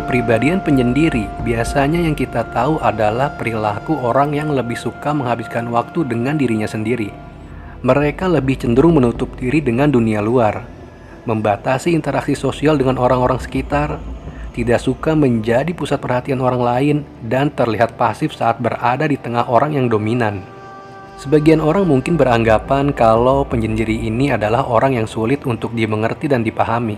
Kepribadian penyendiri biasanya yang kita tahu adalah perilaku orang yang lebih suka menghabiskan waktu dengan dirinya sendiri. Mereka lebih cenderung menutup diri dengan dunia luar, membatasi interaksi sosial dengan orang-orang sekitar, tidak suka menjadi pusat perhatian orang lain, dan terlihat pasif saat berada di tengah orang yang dominan. Sebagian orang mungkin beranggapan kalau penyendiri ini adalah orang yang sulit untuk dimengerti dan dipahami,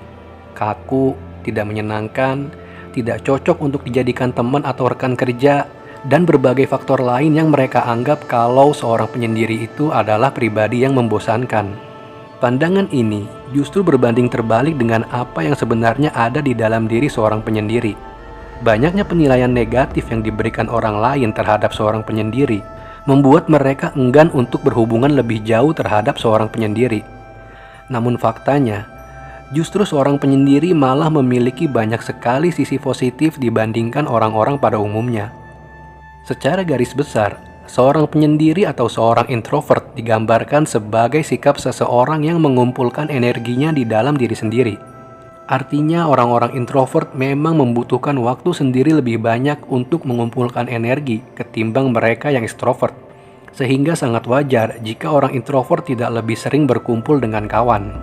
kaku, tidak menyenangkan, tidak cocok untuk dijadikan teman atau rekan kerja, dan berbagai faktor lain yang mereka anggap kalau seorang penyendiri itu adalah pribadi yang membosankan. Pandangan ini justru berbanding terbalik dengan apa yang sebenarnya ada di dalam diri seorang penyendiri. Banyaknya penilaian negatif yang diberikan orang lain terhadap seorang penyendiri membuat mereka enggan untuk berhubungan lebih jauh terhadap seorang penyendiri. Namun faktanya, justru seorang penyendiri malah memiliki banyak sekali sisi positif dibandingkan orang-orang pada umumnya. Secara garis besar, seorang penyendiri atau seorang introvert digambarkan sebagai sikap seseorang yang mengumpulkan energinya di dalam diri sendiri. Artinya orang-orang introvert memang membutuhkan waktu sendiri lebih banyak untuk mengumpulkan energi ketimbang mereka yang ekstrovert. Sehingga sangat wajar jika orang introvert tidak lebih sering berkumpul dengan kawan.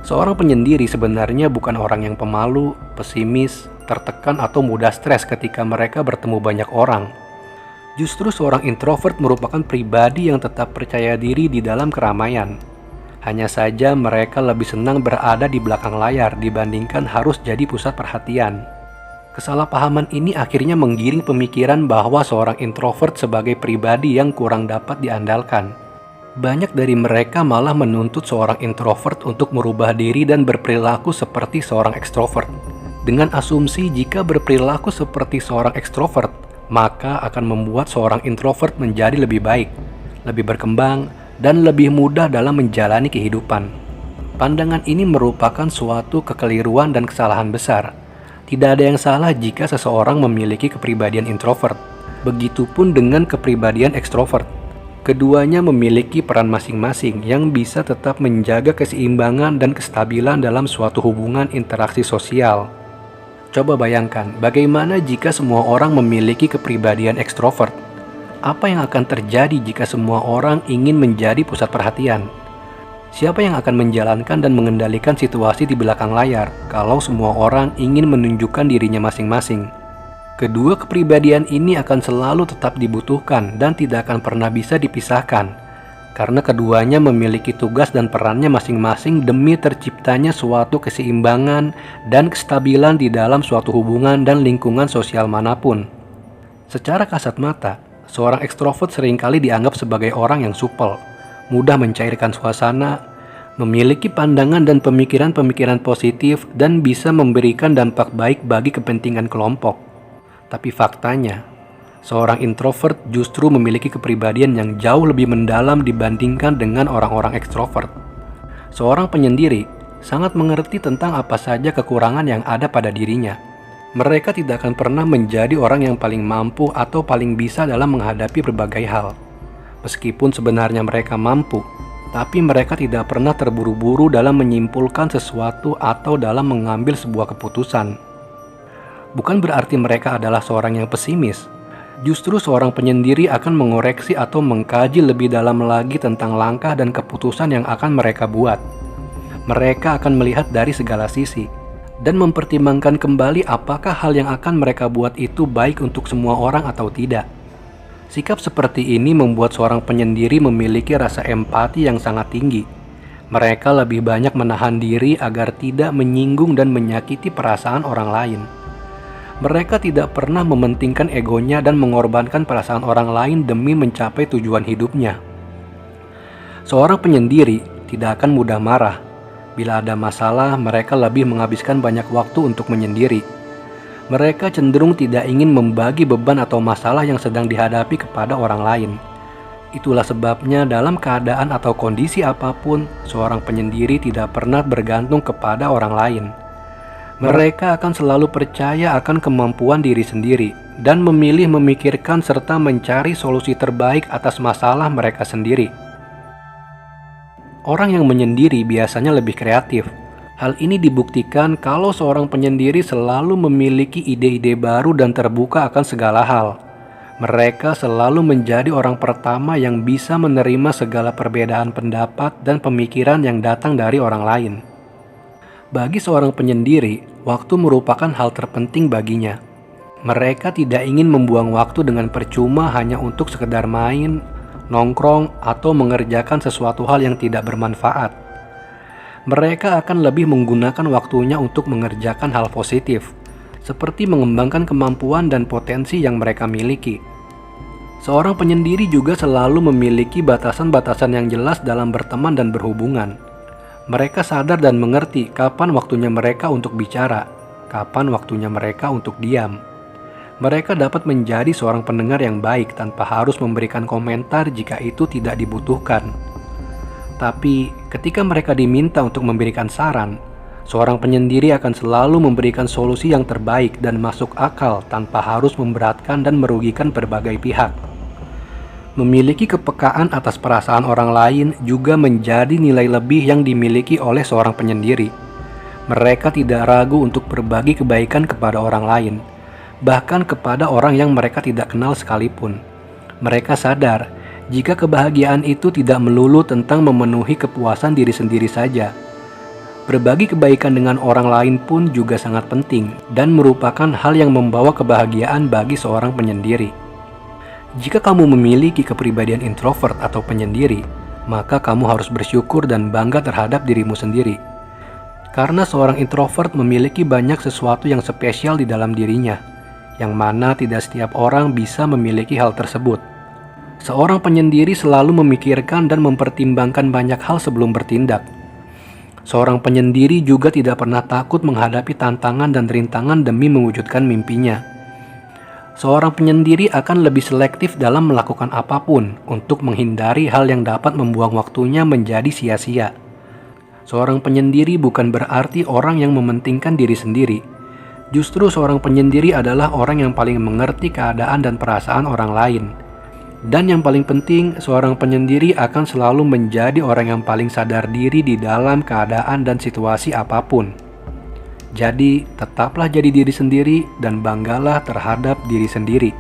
Seorang penyendiri sebenarnya bukan orang yang pemalu, pesimis, tertekan atau mudah stres ketika mereka bertemu banyak orang. Justru seorang introvert merupakan pribadi yang tetap percaya diri di dalam keramaian. Hanya saja mereka lebih senang berada di belakang layar dibandingkan harus jadi pusat perhatian. Kesalahpahaman ini akhirnya menggiring pemikiran bahwa seorang introvert sebagai pribadi yang kurang dapat diandalkan. Banyak dari mereka malah menuntut seorang introvert untuk merubah diri dan berperilaku seperti seorang ekstrovert. Dengan asumsi jika berperilaku seperti seorang ekstrovert, maka akan membuat seorang introvert menjadi lebih baik, lebih berkembang, dan lebih mudah dalam menjalani kehidupan. Pandangan ini merupakan suatu kekeliruan dan kesalahan besar. Tidak ada yang salah jika seseorang memiliki kepribadian introvert. Begitupun dengan kepribadian ekstrovert. Keduanya memiliki peran masing-masing yang bisa tetap menjaga keseimbangan dan kestabilan dalam suatu hubungan interaksi sosial. Coba bayangkan, bagaimana jika semua orang memiliki kepribadian ekstrovert? Apa yang akan terjadi jika semua orang ingin menjadi pusat perhatian? Siapa yang akan menjalankan dan mengendalikan situasi di belakang layar kalau semua orang ingin menunjukkan dirinya masing-masing? Kedua kepribadian ini akan selalu tetap dibutuhkan dan tidak akan pernah bisa dipisahkan, karena keduanya memiliki tugas dan perannya masing-masing demi terciptanya suatu keseimbangan dan kestabilan di dalam suatu hubungan dan lingkungan sosial manapun. Secara kasat mata, seorang ekstrovert seringkali dianggap sebagai orang yang supel, mudah mencairkan suasana, memiliki pandangan dan pemikiran-pemikiran positif, dan bisa memberikan dampak baik bagi kepentingan kelompok. Tapi faktanya, seorang introvert justru memiliki kepribadian yang jauh lebih mendalam dibandingkan dengan orang-orang ekstrovert. Seorang penyendiri sangat mengerti tentang apa saja kekurangan yang ada pada dirinya. Mereka tidak akan pernah menjadi orang yang paling mampu atau paling bisa dalam menghadapi berbagai hal. Meskipun sebenarnya mereka mampu, tapi mereka tidak pernah terburu-buru dalam menyimpulkan sesuatu atau dalam mengambil sebuah keputusan. Bukan berarti mereka adalah seorang yang pesimis. Justru seorang penyendiri akan mengoreksi atau mengkaji lebih dalam lagi tentang langkah dan keputusan yang akan mereka buat. Mereka akan melihat dari segala sisi dan mempertimbangkan kembali apakah hal yang akan mereka buat itu baik untuk semua orang atau tidak. Sikap seperti ini membuat seorang penyendiri memiliki rasa empati yang sangat tinggi. Mereka lebih banyak menahan diri agar tidak menyinggung dan menyakiti perasaan orang lain. Mereka tidak pernah mementingkan egonya dan mengorbankan perasaan orang lain demi mencapai tujuan hidupnya. Seorang penyendiri tidak akan mudah marah. Bila ada masalah, mereka lebih menghabiskan banyak waktu untuk menyendiri. Mereka cenderung tidak ingin membagi beban atau masalah yang sedang dihadapi kepada orang lain. Itulah sebabnya dalam keadaan atau kondisi apapun, seorang penyendiri tidak pernah bergantung kepada orang lain. Mereka akan selalu percaya akan kemampuan diri sendiri dan memilih memikirkan serta mencari solusi terbaik atas masalah mereka sendiri. Orang yang menyendiri biasanya lebih kreatif. Hal ini dibuktikan kalau seorang penyendiri selalu memiliki ide-ide baru dan terbuka akan segala hal. Mereka selalu menjadi orang pertama yang bisa menerima segala perbedaan pendapat dan pemikiran yang datang dari orang lain. Bagi seorang penyendiri, waktu merupakan hal terpenting baginya. Mereka tidak ingin membuang waktu dengan percuma hanya untuk sekedar main, nongkrong, atau mengerjakan sesuatu hal yang tidak bermanfaat. Mereka akan lebih menggunakan waktunya untuk mengerjakan hal positif, seperti mengembangkan kemampuan dan potensi yang mereka miliki. Seorang penyendiri juga selalu memiliki batasan-batasan yang jelas dalam berteman dan berhubungan. Mereka sadar dan mengerti kapan waktunya mereka untuk bicara, kapan waktunya mereka untuk diam. Mereka dapat menjadi seorang pendengar yang baik tanpa harus memberikan komentar jika itu tidak dibutuhkan. Tapi, ketika mereka diminta untuk memberikan saran, seorang penyendiri akan selalu memberikan solusi yang terbaik dan masuk akal tanpa harus memberatkan dan merugikan berbagai pihak. Memiliki kepekaan atas perasaan orang lain juga menjadi nilai lebih yang dimiliki oleh seorang penyendiri. Mereka tidak ragu untuk berbagi kebaikan kepada orang lain, bahkan kepada orang yang mereka tidak kenal sekalipun. Mereka sadar jika kebahagiaan itu tidak melulu tentang memenuhi kepuasan diri sendiri saja. Berbagi kebaikan dengan orang lain pun juga sangat penting dan merupakan hal yang membawa kebahagiaan bagi seorang penyendiri. Jika kamu memiliki kepribadian introvert atau penyendiri, maka kamu harus bersyukur dan bangga terhadap dirimu sendiri. Karena seorang introvert memiliki banyak sesuatu yang spesial di dalam dirinya, yang mana tidak setiap orang bisa memiliki hal tersebut. Seorang penyendiri selalu memikirkan dan mempertimbangkan banyak hal sebelum bertindak. Seorang penyendiri juga tidak pernah takut menghadapi tantangan dan rintangan demi mewujudkan mimpinya. Seorang penyendiri akan lebih selektif dalam melakukan apapun untuk menghindari hal yang dapat membuang waktunya menjadi sia-sia. Seorang penyendiri bukan berarti orang yang mementingkan diri sendiri. Justru seorang penyendiri adalah orang yang paling mengerti keadaan dan perasaan orang lain. Dan yang paling penting, seorang penyendiri akan selalu menjadi orang yang paling sadar diri di dalam keadaan dan situasi apapun. Jadi, tetaplah jadi diri sendiri dan banggalah terhadap diri sendiri.